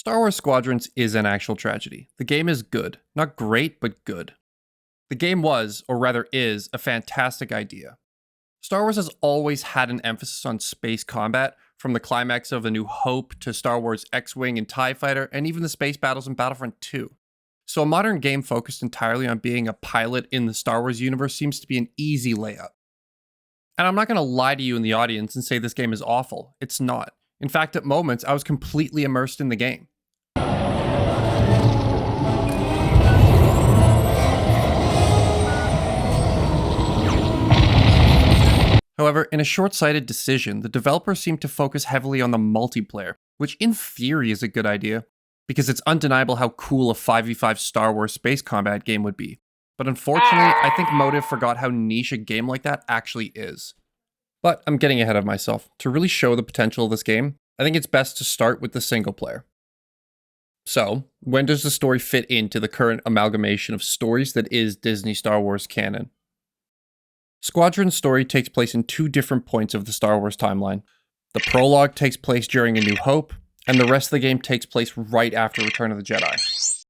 Star Wars Squadrons is an actual tragedy. The game is good. Not great, but good. The game was, or rather is, a fantastic idea. Star Wars has always had an emphasis on space combat, from the climax of A New Hope to Star Wars X-Wing and TIE Fighter, and even the space battles in Battlefront 2. So a modern game focused entirely on being a pilot in the Star Wars universe seems to be an easy layup. And I'm not going to lie to you in the audience and say this game is awful. It's not. In fact, at moments, I was completely immersed in the game. However, in a short-sighted decision, the developers seem to focus heavily on the multiplayer, which in theory is a good idea, because it's undeniable how cool a 5v5 Star Wars space combat game would be. But unfortunately, I think Motive forgot how niche a game like that actually is. But I'm getting ahead of myself. To really show the potential of this game, I think it's best to start with the single player. So, when does the story fit into the current amalgamation of stories that is Disney Star Wars canon? Squadron's story takes place in two different points of the Star Wars timeline. The prologue takes place during A New Hope, and the rest of the game takes place right after Return of the Jedi.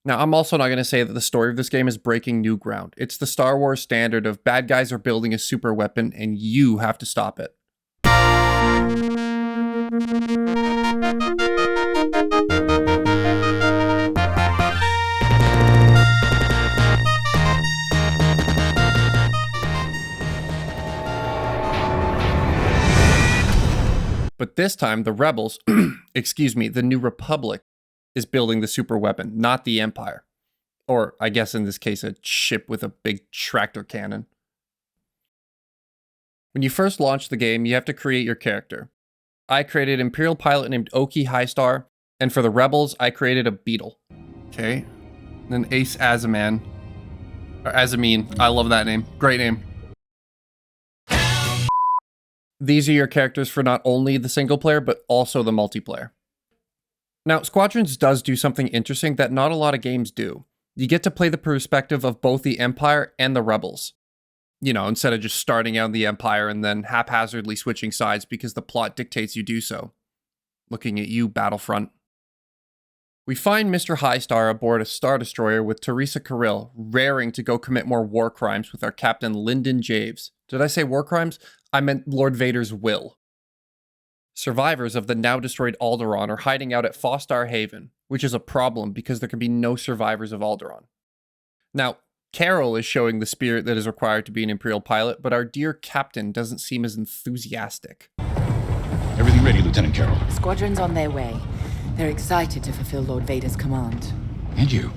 Now, I'm also not going to say that the story of this game is breaking new ground. It's the Star Wars standard of bad guys are building a super weapon and you have to stop it. But this time, the rebels, the New Republic, is building the super weapon, not the Empire. Or, I guess in this case, a ship with a big tractor cannon. When you first launch the game, you have to create your character. I created an Imperial pilot named Oki Highstar, and for the rebels, I created a beetle. Okay. Then Ace Azaman. Or Azamine. I love that name. Great name. These are your characters for not only the single player, but also the multiplayer. Now, Squadrons does do something interesting that not a lot of games do. You get to play the perspective of both the Empire and the Rebels. You know, instead of just starting out in the Empire and then haphazardly switching sides because the plot dictates you do so. Looking at you, Battlefront. We find Mr. Highstar aboard a Star Destroyer with Teresa Carril, raring to go commit more war crimes with our Captain Lyndon Javes. Did I say war crimes? I meant Lord Vader's will. Survivors of the now-destroyed Alderaan are hiding out at Fostar Haven, which is a problem because there can be no survivors of Alderaan. Now, Carol is showing the spirit that is required to be an Imperial pilot, but our dear captain doesn't seem as enthusiastic. Everything ready, Lieutenant Carol. Squadron's on their way. They're excited to fulfill Lord Vader's command. And you?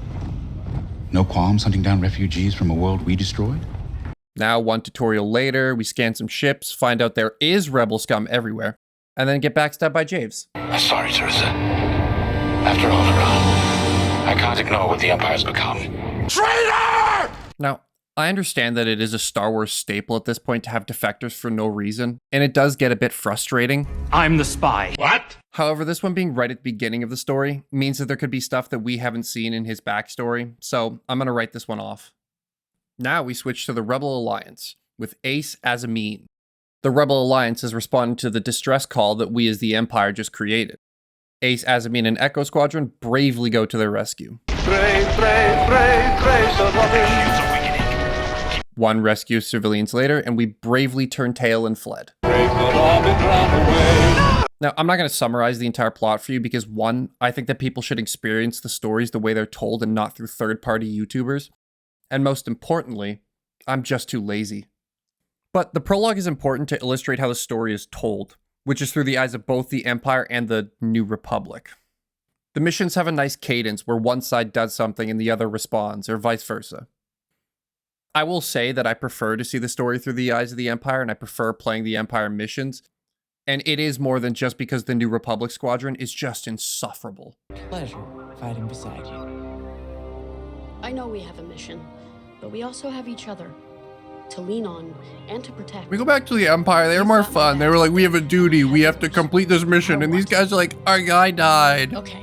No qualms hunting down refugees from a world we destroyed? Now, one tutorial later, we scan some ships, find out there is rebel scum everywhere, and then get backstabbed by Javes. I'm sorry, Teresa. After Alderaan, I can't ignore what the Empire's become. Traitor! Now, I understand that it is a Star Wars staple at this point to have defectors for no reason, and it does get a bit frustrating. I'm the spy. What? However, this one being right at the beginning of the story means that there could be stuff that we haven't seen in his backstory, so I'm going to write this one off. Now we switch to the Rebel Alliance, with Ace Azamine. The Rebel Alliance is responding to the distress call that we as the Empire just created. Ace Azamine and Echo Squadron bravely go to their rescue. One rescues civilians later, and we bravely turned tail and fled. Now, I'm not going to summarize the entire plot for you because one, I think that people should experience the stories the way they're told and not through third-party YouTubers. And most importantly, I'm just too lazy. But the prologue is important to illustrate how the story is told, which is through the eyes of both the Empire and the New Republic. The missions have a nice cadence where one side does something and the other responds, or vice versa. I will say that I prefer to see the story through the eyes of the Empire, and I prefer playing the Empire missions. And it is more than just because the New Republic squadron is just insufferable. Pleasure fighting beside you. I know we have a mission, but we also have each other to lean on and to protect. We go back to the Empire, they were more fun. They were like, we have a duty, we have to complete this mission. And these guys are like, our guy died. Okay,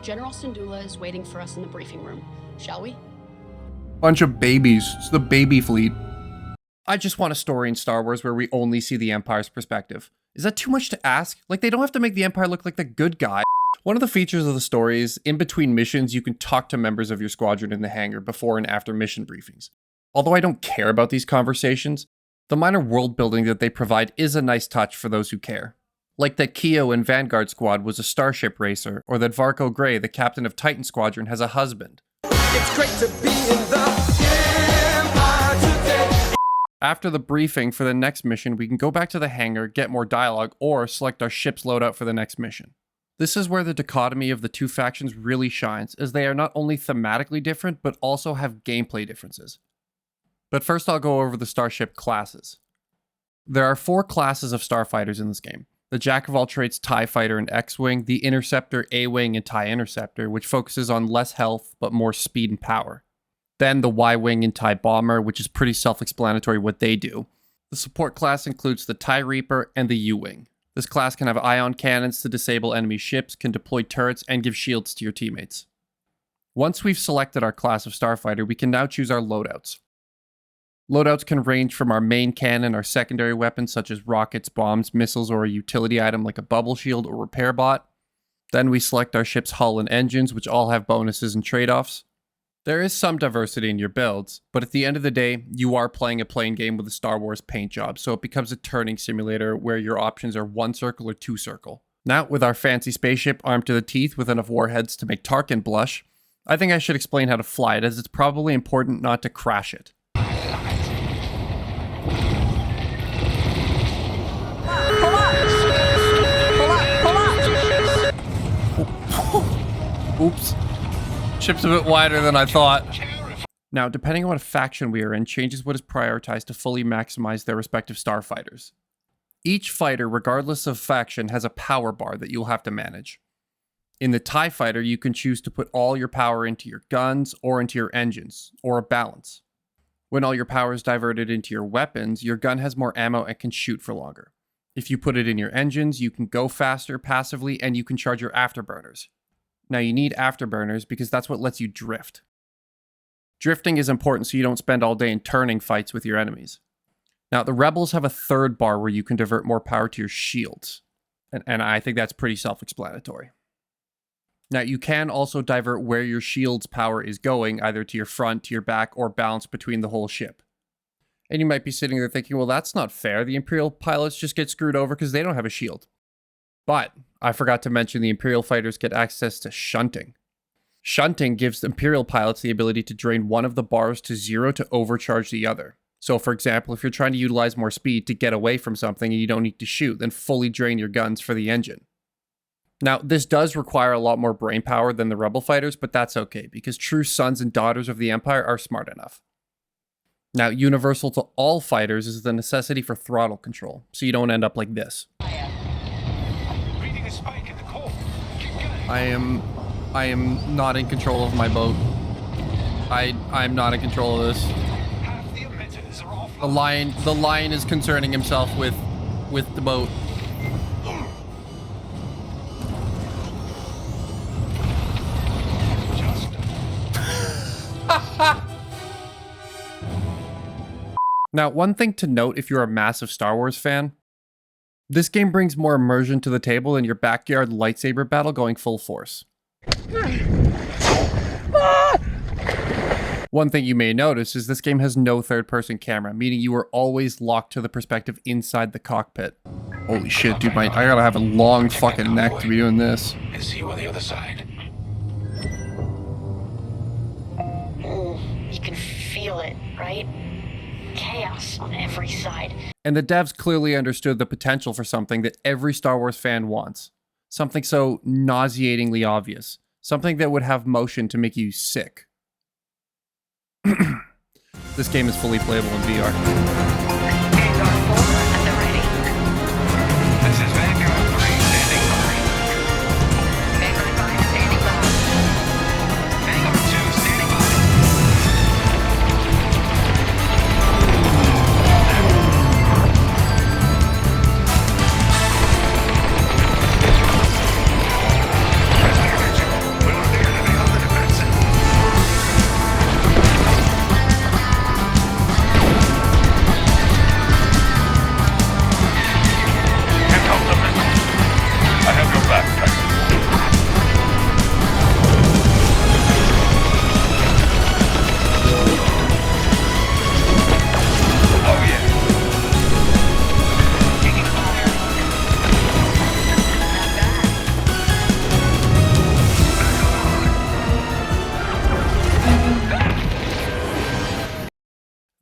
General Syndulla is waiting for us in the briefing room. Shall we? Bunch of babies. It's the baby fleet. I just want a story in Star Wars where we only see the Empire's perspective. Is that too much to ask? Like, they don't have to make the Empire look like the good guy. One of the features of the story is, in between missions, you can talk to members of your squadron in the hangar before and after mission briefings. Although I don't care about these conversations, the minor world building that they provide is a nice touch for those who care. Like that Keo in Vanguard Squad was a Starship racer, or that Varco Gray, the captain of Titan Squadron, has a husband. It's great to be in the Empire today. After the briefing for the next mission, we can go back to the hangar, get more dialogue, or select our ship's loadout for the next mission. This is where the dichotomy of the two factions really shines, as they are not only thematically different, but also have gameplay differences. But first I'll go over the Starship classes. There are 4 classes of starfighters in this game. The Jack-of-all-trades TIE Fighter and X-Wing, the Interceptor, A-Wing, and TIE Interceptor, which focuses on less health, but more speed and power. Then the Y-Wing and TIE Bomber, which is pretty self-explanatory what they do. The support class includes the TIE Reaper and the U-Wing. This class can have ion cannons to disable enemy ships, can deploy turrets, and give shields to your teammates. Once we've selected our class of starfighter, we can now choose our loadouts. Loadouts can range from our main cannon, our secondary weapons such as rockets, bombs, missiles, or a utility item like a bubble shield or repair bot. Then we select our ship's hull and engines, which all have bonuses and trade-offs. There is some diversity in your builds, but at the end of the day, you are playing a plane game with a Star Wars paint job, so it becomes a turning simulator where your options are 1 circle or 2 circle. Now, with our fancy spaceship armed to the teeth with enough warheads to make Tarkin blush, I think I should explain how to fly it, as it's probably important not to crash it. Oops. Ship's a bit wider than I thought. Now, depending on what faction we are in, changes what is prioritized to fully maximize their respective starfighters. Each fighter, regardless of faction, has a power bar that you'll have to manage. In the TIE Fighter, you can choose to put all your power into your guns or into your engines, or a balance. When all your power is diverted into your weapons, your gun has more ammo and can shoot for longer. If you put it in your engines, you can go faster passively and you can charge your afterburners. Now you need afterburners because that's what lets you drift. Drifting is important so you don't spend all day in turning fights with your enemies. Now the rebels have a third bar where you can divert more power to your shields. And I think that's pretty self-explanatory. Now you can also divert where your shield's power is going, either to your front, to your back, or balance between the whole ship. And you might be sitting there thinking, well, that's not fair. The Imperial pilots just get screwed over because they don't have a shield. But I forgot to mention the Imperial fighters get access to Shunting. Shunting gives the Imperial pilots the ability to drain one of the bars to 0 to overcharge the other. So for example, if you're trying to utilize more speed to get away from something and you don't need to shoot, then fully drain your guns for the engine. Now, this does require a lot more brain power than the Rebel fighters, but that's okay, because true sons and daughters of the Empire are smart enough. Now, universal to all fighters is the necessity for throttle control, so you don't end up like this. I am not in control of my boat. I'm not in control of this. The lion is concerning himself with the boat. Now, one thing to note if you're a massive Star Wars fan, this game brings more immersion to the table than your backyard lightsaber battle going full force. One thing you may notice is this game has no third-person camera, meaning you are always locked to the perspective inside the cockpit. Holy shit, dude, I gotta have a long fucking neck to be doing this. And see you on the other side. You can feel it, right? Chaos on every side. And the devs clearly understood the potential for something that every Star Wars fan wants. Something so nauseatingly obvious. Something that would have motion to make you sick. This game is fully playable in VR. This is Vanguard 3 standing by. Vanguard 5 standing by. Vanguard 2 standing by. We'll be enemy on the defensive.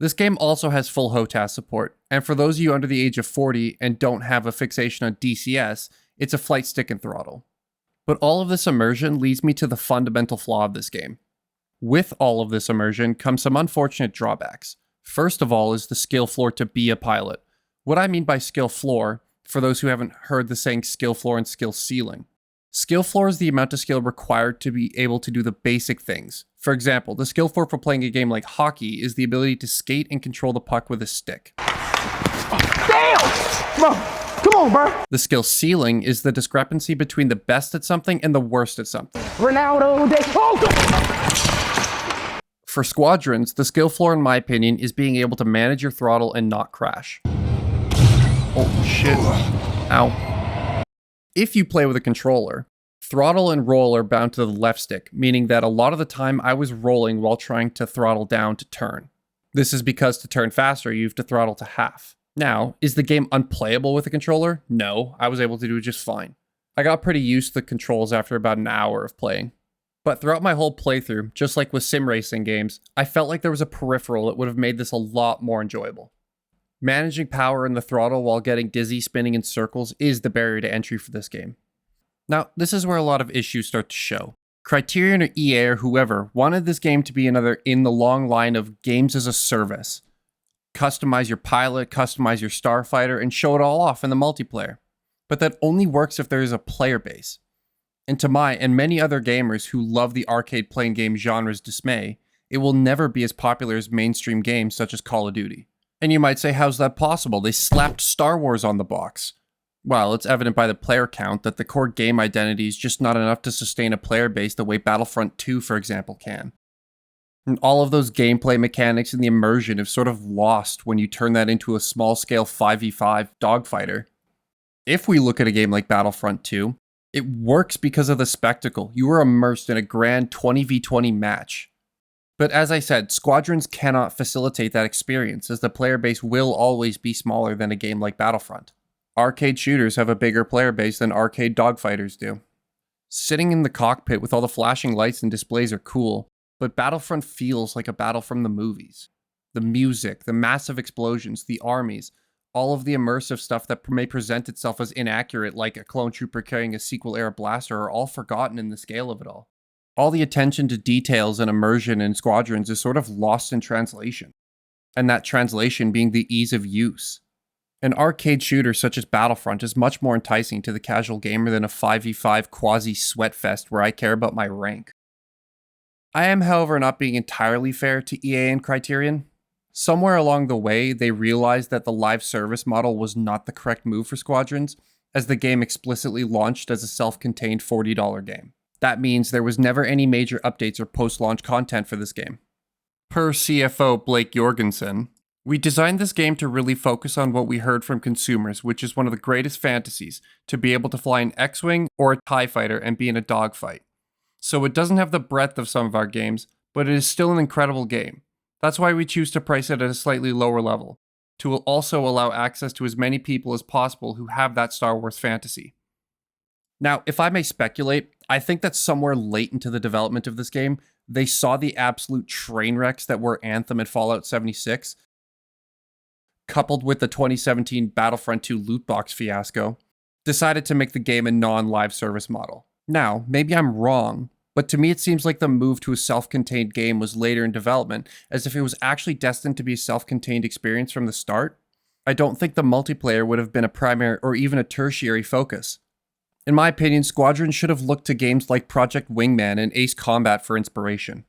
This game also has full HOTAS support, and for those of you under the age of 40 and don't have a fixation on DCS, it's a flight stick and throttle. But all of this immersion leads me to the fundamental flaw of this game. With all of this immersion comes some unfortunate drawbacks. First of all is the skill floor to be a pilot. What I mean by skill floor, for those who haven't heard the saying skill floor and skill ceiling. Skill floor is the amount of skill required to be able to do the basic things. For example, the skill floor for playing a game like hockey is the ability to skate and control the puck with a stick. Damn! Come on, bro. The skill ceiling is the discrepancy between the best at something and the worst at something. Ronaldo, oh, For Squadrons, the skill floor, in my opinion, is being able to manage your throttle and not crash. Oh shit. Ow. If you play with a controller, throttle and roll are bound to the left stick, meaning that a lot of the time I was rolling while trying to throttle down to turn. This is because to turn faster, you have to throttle to half. Now, is the game unplayable with a controller? No, I was able to do it just fine. I got pretty used to the controls after about an hour of playing. But throughout my whole playthrough, just like with sim racing games, I felt like there was a peripheral that would have made this a lot more enjoyable. Managing power in the throttle while getting dizzy spinning in circles is the barrier to entry for this game. Now, this is where a lot of issues start to show. Criterion or EA or whoever wanted this game to be another in the long line of games as a service. Customize your pilot, customize your starfighter, and show it all off in the multiplayer. But that only works if there is a player base. And to my and many other gamers who love the arcade playing game genre's dismay, it will never be as popular as mainstream games such as Call of Duty. And you might say, how's that possible? They slapped Star Wars on the box. Well, it's evident by the player count that the core game identity is just not enough to sustain a player base the way Battlefront 2, for example, can. And all of those gameplay mechanics and the immersion have sort of lost when you turn that into a small-scale 5v5 dogfighter. If we look at a game like Battlefront 2, it works because of the spectacle. You are immersed in a grand 20v20 match. But as I said, Squadrons cannot facilitate that experience, as the player base will always be smaller than a game like Battlefront. Arcade shooters have a bigger player base than arcade dogfighters do. Sitting in the cockpit with all the flashing lights and displays are cool, but Battlefront feels like a battle from the movies. The music, the massive explosions, the armies, all of the immersive stuff that may present itself as inaccurate, like a clone trooper carrying a sequel-era blaster, are all forgotten in the scale of it all. All the attention to details and immersion in Squadrons is sort of lost in translation, and that translation being the ease of use. An arcade shooter such as Battlefront is much more enticing to the casual gamer than a 5v5 quasi-sweatfest where I care about my rank. I am, however, not being entirely fair to EA and Criterion. Somewhere along the way, they realized that the live service model was not the correct move for Squadrons, as the game explicitly launched as a self-contained $40 game. That means there was never any major updates or post-launch content for this game. Per CFO Blake Jorgensen, we designed this game to really focus on what we heard from consumers, which is one of the greatest fantasies, to be able to fly an X-Wing or a TIE fighter and be in a dogfight. So it doesn't have the breadth of some of our games, but it is still an incredible game. That's why we choose to price it at a slightly lower level, to also allow access to as many people as possible who have that Star Wars fantasy. Now, if I may speculate, I think that somewhere late into the development of this game, they saw the absolute train wrecks that were Anthem and Fallout 76, coupled with the 2017 Battlefront 2 loot box fiasco, decided to make the game a non-live service model. Now, maybe I'm wrong, but to me it seems like the move to a self-contained game was later in development, as if it was actually destined to be a self-contained experience from the start. I don't think the multiplayer would have been a primary or even a tertiary focus. In my opinion, Squadron should have looked to games like Project Wingman and Ace Combat for inspiration.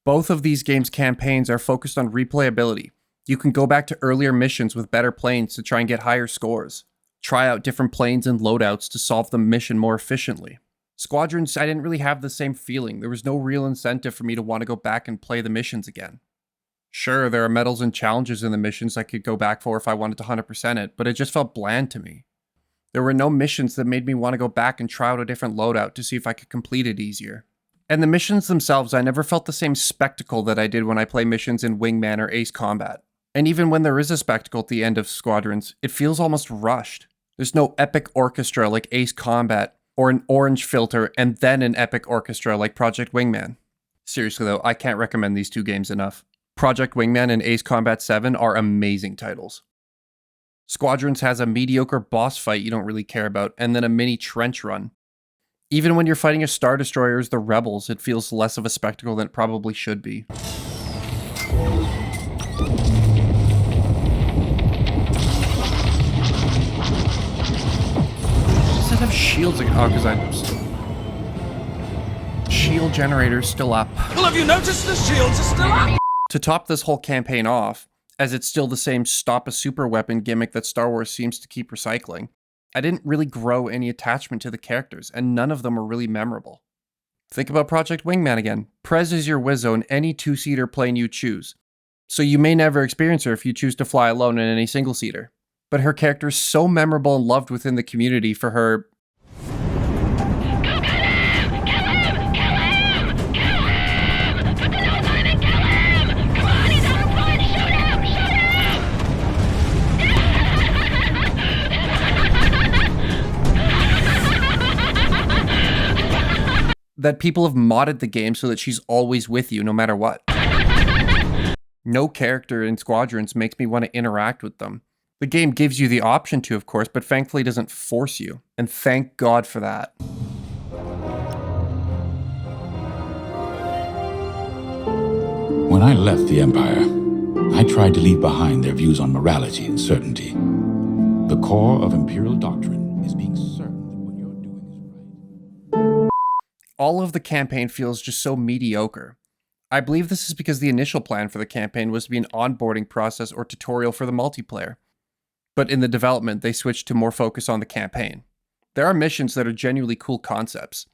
Both of these games' campaigns are focused on replayability. You can go back to earlier missions with better planes to try and get higher scores. Try out different planes and loadouts to solve the mission more efficiently. Squadrons, I didn't really have the same feeling. There was no real incentive for me to want to go back and play the missions again. Sure, there are medals and challenges in the missions I could go back for if I wanted to 100% it, but it just felt bland to me. There were no missions that made me want to go back and try out a different loadout to see if I could complete it easier. And the missions themselves, I never felt the same spectacle that I did when I play missions in Wingman or Ace Combat. And even when there is a spectacle at the end of Squadrons, it feels almost rushed. There's no epic orchestra like Ace Combat, or an orange filter and then an epic orchestra like Project Wingman. Seriously though, I can't recommend these two games enough. Project Wingman and Ace Combat 7 are amazing titles. Squadrons has a mediocre boss fight you don't really care about, and then a mini trench run. Even when you're fighting a Star Destroyer as the Rebels, it feels less of a spectacle than it probably should be. Does it have shields? Oh, because shield generator's still up. Well, have you noticed the shields are still up? To top this whole campaign off, as it's still the same stop a super weapon gimmick that Star Wars seems to keep recycling, I didn't really grow any attachment to the characters, and none of them were really memorable. Think about Project Wingman again. Prez is your Wizzo in any two-seater plane you choose, so you may never experience her if you choose to fly alone in any single-seater. But her character is so memorable and loved within the community for her that people have modded the game so that she's always with you no matter what. No character in Squadrons makes me want to interact with them. The game gives you the option to, of course, but thankfully doesn't force you. And thank God for that. When I left the Empire, I tried to leave behind their views on morality and certainty. The core of Imperial doctrine is being certain that what you're doing is right. All of the campaign feels just so mediocre. I believe this is because the initial plan for the campaign was to be an onboarding process or tutorial for the multiplayer. But in the development, they switched to more focus on the campaign. There are missions that are genuinely cool concepts.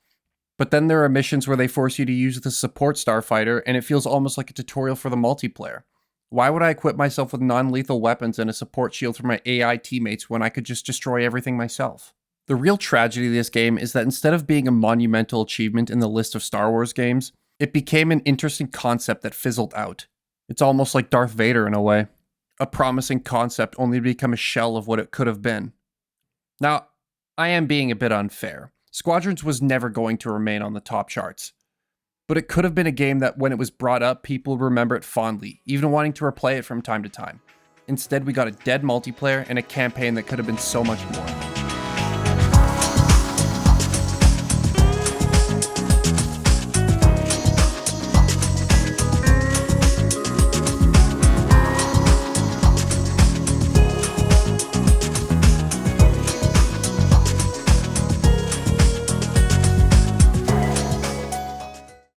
But then there are missions where they force you to use the support starfighter, and it feels almost like a tutorial for the multiplayer. Why would I equip myself with non-lethal weapons and a support shield for my AI teammates when I could just destroy everything myself? The real tragedy of this game is that instead of being a monumental achievement in the list of Star Wars games, it became an interesting concept that fizzled out. It's almost like Darth Vader in a way. A promising concept only to become a shell of what it could have been. Now, I am being a bit unfair. Squadrons was never going to remain on the top charts. But it could have been a game that when it was brought up, people would remember it fondly, even wanting to replay it from time to time. Instead, we got a dead multiplayer and a campaign that could have been so much more.